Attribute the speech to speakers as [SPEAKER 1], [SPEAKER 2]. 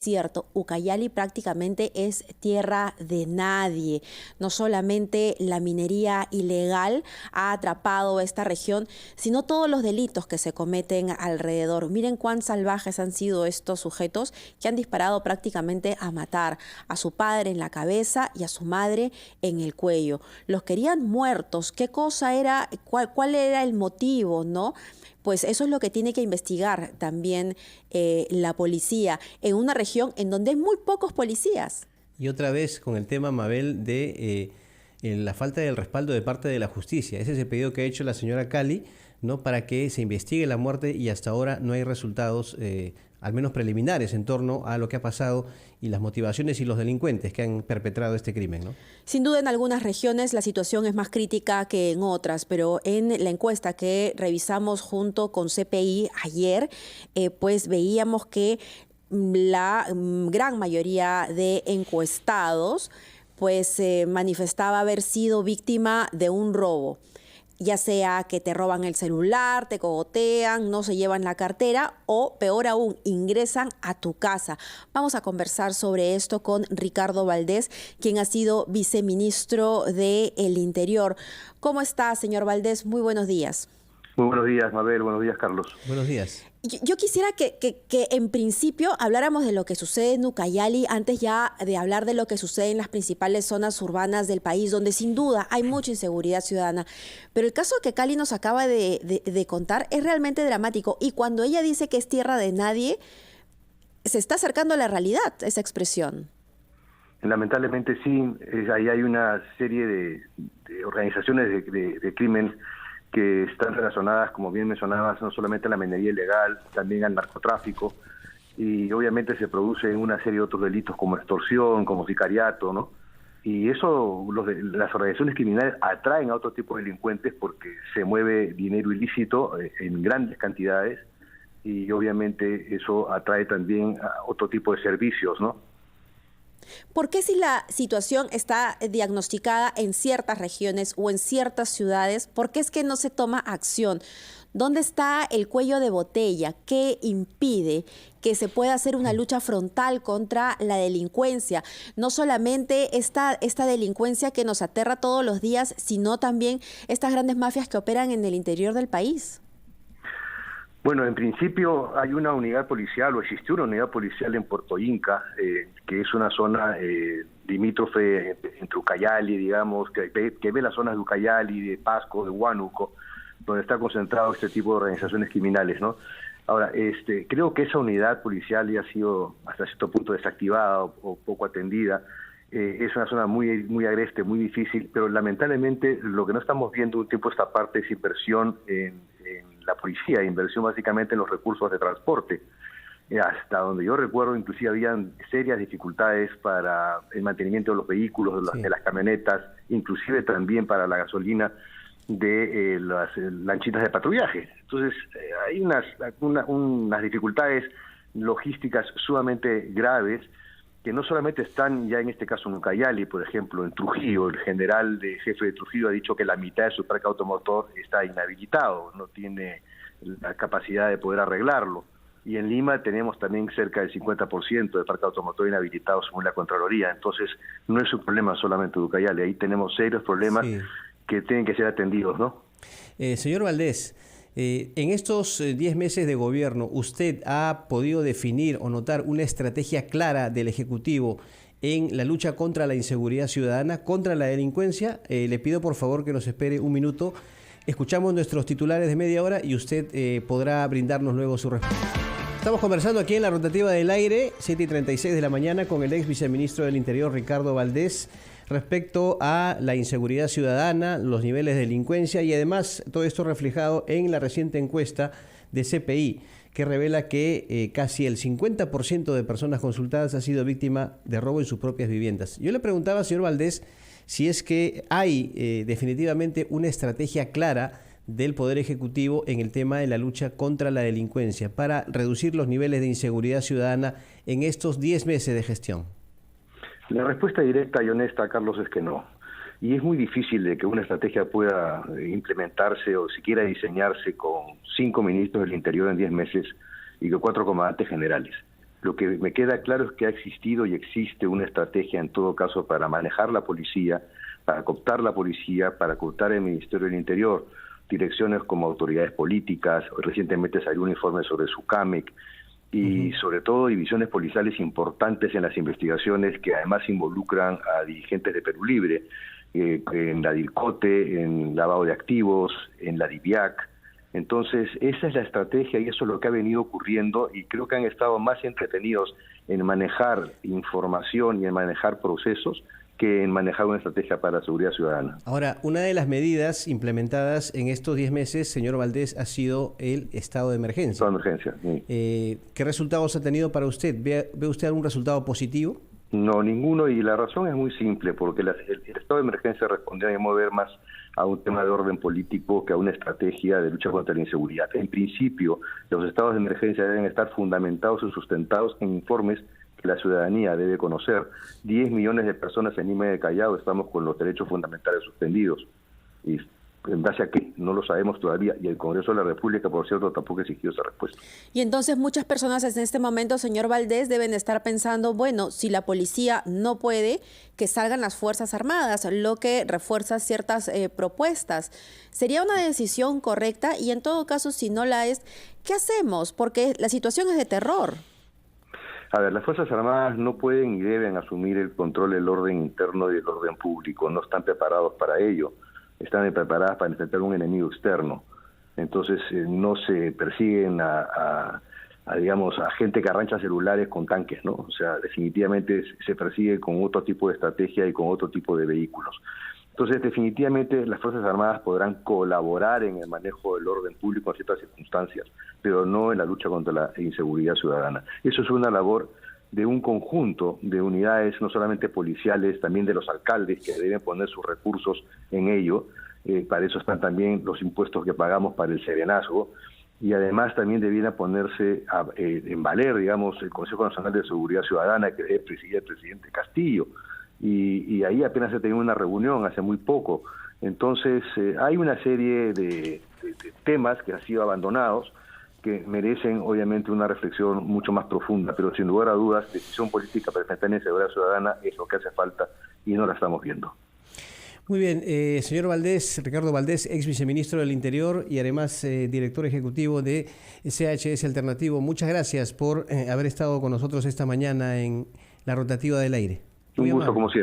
[SPEAKER 1] Cierto, Ucayali prácticamente es tierra de nadie. No solamente la minería ilegal ha atrapado esta región, sino todos los delitos que se cometen alrededor. Miren cuán salvajes han sido estos sujetos que han disparado prácticamente a matar a su padre en la cabeza y a su madre en el cuello. Los querían muertos. ¿Qué cosa era? ¿Cuál era el motivo, no? Pues eso es lo que tiene que investigar también la policía en una región en donde hay muy pocos policías.
[SPEAKER 2] Y otra vez con el tema, Mabel, de la falta del respaldo de parte de la justicia. Ese es el pedido que ha hecho la señora Cali, ¿no?, para que se investigue la muerte, y hasta ahora no hay resultados, al menos preliminares, en torno a lo que ha pasado y las motivaciones y los delincuentes que han perpetrado este crimen, ¿no?
[SPEAKER 1] Sin duda, en algunas regiones la situación es más crítica que en otras, pero en la encuesta que revisamos junto con CPI ayer, pues veíamos que la gran mayoría de encuestados pues manifestaba haber sido víctima de un robo, ya sea que te roban el celular, te cogotean, no se llevan la cartera o, peor aún, ingresan a tu casa. Vamos a conversar sobre esto con Ricardo Valdés, quien ha sido viceministro del Interior. ¿Cómo está, señor Valdés? Muy buenos días.
[SPEAKER 3] Muy buenos días, Mabel. Buenos días, Carlos.
[SPEAKER 2] Buenos días.
[SPEAKER 1] Yo quisiera que en principio habláramos de lo que sucede en Ucayali antes ya de hablar de lo que sucede en las principales zonas urbanas del país, donde sin duda hay mucha inseguridad ciudadana. Pero el caso que Cali nos acaba de contar es realmente dramático. Y cuando ella dice que es tierra de nadie, se está acercando a la realidad esa expresión.
[SPEAKER 3] Lamentablemente sí, ahí hay una serie de organizaciones de crimen que están relacionadas, como bien mencionabas, no solamente a la minería ilegal, también al narcotráfico, y obviamente se producen una serie de otros delitos como extorsión, como sicariato, ¿no? Y eso, las organizaciones criminales atraen a otro tipo de delincuentes porque se mueve dinero ilícito en grandes cantidades, y obviamente eso atrae también a otro tipo de servicios, ¿no?
[SPEAKER 1] ¿Por qué, si la situación está diagnosticada en ciertas regiones o en ciertas ciudades, por qué es que no se toma acción? ¿Dónde está el cuello de botella? ¿Qué impide que se pueda hacer una lucha frontal contra la delincuencia? No solamente esta delincuencia que nos aterra todos los días, sino también estas grandes mafias que operan en el interior del país.
[SPEAKER 3] Bueno, en principio hay una unidad policial, o existió una unidad policial en Puerto Inca, que es una zona limítrofe entre Ucayali, digamos, que ve las zonas de Ucayali, de Pasco, de Huánuco, donde está concentrado este tipo de organizaciones criminales, ¿no? Ahora, creo que esa unidad policial ya ha sido hasta cierto punto desactivada o poco atendida. Es una zona muy agreste, muy difícil, pero lamentablemente lo que no estamos viendo un tiempo a esta parte es inversión en la policía, inversión básicamente en los recursos de transporte. Hasta donde yo recuerdo, inclusive habían serias dificultades para el mantenimiento de los vehículos, de las camionetas, inclusive también para la gasolina de las lanchitas de patrullaje. Entonces, hay unas dificultades logísticas sumamente graves, que no solamente están ya en este caso en Ucayali, por ejemplo, en Trujillo. El jefe de Trujillo ha dicho que la mitad de su parque automotor está inhabilitado, no tiene la capacidad de poder arreglarlo. Y en Lima tenemos también cerca del 50% de parque automotor inhabilitado según la Contraloría. Entonces, no es un problema solamente de Ucayali, ahí tenemos serios problemas que tienen que ser atendidos, ¿no?
[SPEAKER 2] Señor Valdés, en estos 10 meses de gobierno, ¿usted ha podido definir o notar una estrategia clara del Ejecutivo en la lucha contra la inseguridad ciudadana, contra la delincuencia? Le pido por favor que nos espere un minuto. Escuchamos nuestros titulares de media hora y usted podrá brindarnos luego su respuesta. Estamos conversando aquí en la rotativa del aire, 7:36 de la mañana, con el ex viceministro del Interior, Ricardo Valdés, respecto a la inseguridad ciudadana, los niveles de delincuencia y además todo esto reflejado en la reciente encuesta de CPI, que revela que casi el 50% de personas consultadas ha sido víctima de robo en sus propias viviendas. Yo le preguntaba, señor Valdés, si es que hay definitivamente una estrategia clara del Poder Ejecutivo en el tema de la lucha contra la delincuencia para reducir los niveles de inseguridad ciudadana en estos 10 meses de gestión.
[SPEAKER 3] La respuesta directa y honesta, Carlos, es que no. Y es muy difícil de que una estrategia pueda implementarse o siquiera diseñarse con 5 ministros del Interior en 10 meses y con 4 comandantes generales. Lo que me queda claro es que ha existido y existe una estrategia en todo caso para manejar la policía, para cooptar la policía, para cooptar el Ministerio del Interior, direcciones como autoridades políticas. Recientemente salió un informe sobre SUCAMEC y sobre todo divisiones policiales importantes en las investigaciones que además involucran a dirigentes de Perú Libre, en la DIRCOTE, en lavado de activos, en la DIVIAC. Entonces, esa es la estrategia y eso es lo que ha venido ocurriendo, y creo que han estado más entretenidos en manejar información y en manejar procesos que en manejar una estrategia para la seguridad ciudadana.
[SPEAKER 2] Ahora, una de las medidas implementadas en estos 10 meses, señor Valdés, ha sido el estado de emergencia.
[SPEAKER 3] Estado de emergencia, sí.
[SPEAKER 2] ¿Qué resultados ha tenido para usted? ¿Ve usted algún resultado positivo?
[SPEAKER 3] No, ninguno, y la razón es muy simple, porque el estado de emergencia respondía, a mover más a un tema de orden político que a una estrategia de lucha contra la inseguridad. En principio, los estados de emergencia deben estar fundamentados y sustentados en informes que la ciudadanía debe conocer. 10 millones de personas en Lima y el Callao estamos con los derechos fundamentales suspendidos. ¿Y en base a qué? No lo sabemos todavía, y el Congreso de la República, por cierto, tampoco exigió esa respuesta.
[SPEAKER 1] Y entonces muchas personas en este momento, señor Valdés, deben estar pensando, bueno, si la policía no puede, que salgan las Fuerzas Armadas, lo que refuerza ciertas propuestas. ¿Sería una decisión correcta? Y en todo caso, si no la es, ¿qué hacemos? Porque la situación es de terror.
[SPEAKER 3] A ver, las Fuerzas Armadas no pueden y deben asumir el control del orden interno y del orden público. No están preparados para ello. Están preparadas para enfrentar un enemigo externo. Entonces no se persiguen digamos, a gente que arrancha celulares con tanques, ¿no? O sea, definitivamente se persigue con otro tipo de estrategia y con otro tipo de vehículos. Entonces, definitivamente las Fuerzas Armadas podrán colaborar en el manejo del orden público en ciertas circunstancias, pero no en la lucha contra la inseguridad ciudadana. Eso es una labor de un conjunto de unidades, no solamente policiales, también de los alcaldes, que deben poner sus recursos en ello. Para eso están también los impuestos que pagamos para el serenazgo, y además también debiera ponerse en valer, digamos, el Consejo Nacional de Seguridad Ciudadana, que debe presidir el presidente Castillo, y ahí apenas se tenía una reunión hace muy poco. Entonces hay una serie de temas que han sido abandonados, que merecen obviamente una reflexión mucho más profunda, pero sin lugar a dudas, decisión política para enfrentar la inseguridad ciudadana es lo que hace falta y no la estamos viendo.
[SPEAKER 2] Muy bien, señor Valdés, Ricardo Valdés, ex viceministro del Interior y además director ejecutivo de CHS Alternativo, muchas gracias por haber estado con nosotros esta mañana en la rotativa del aire.
[SPEAKER 3] Un gusto, como siempre.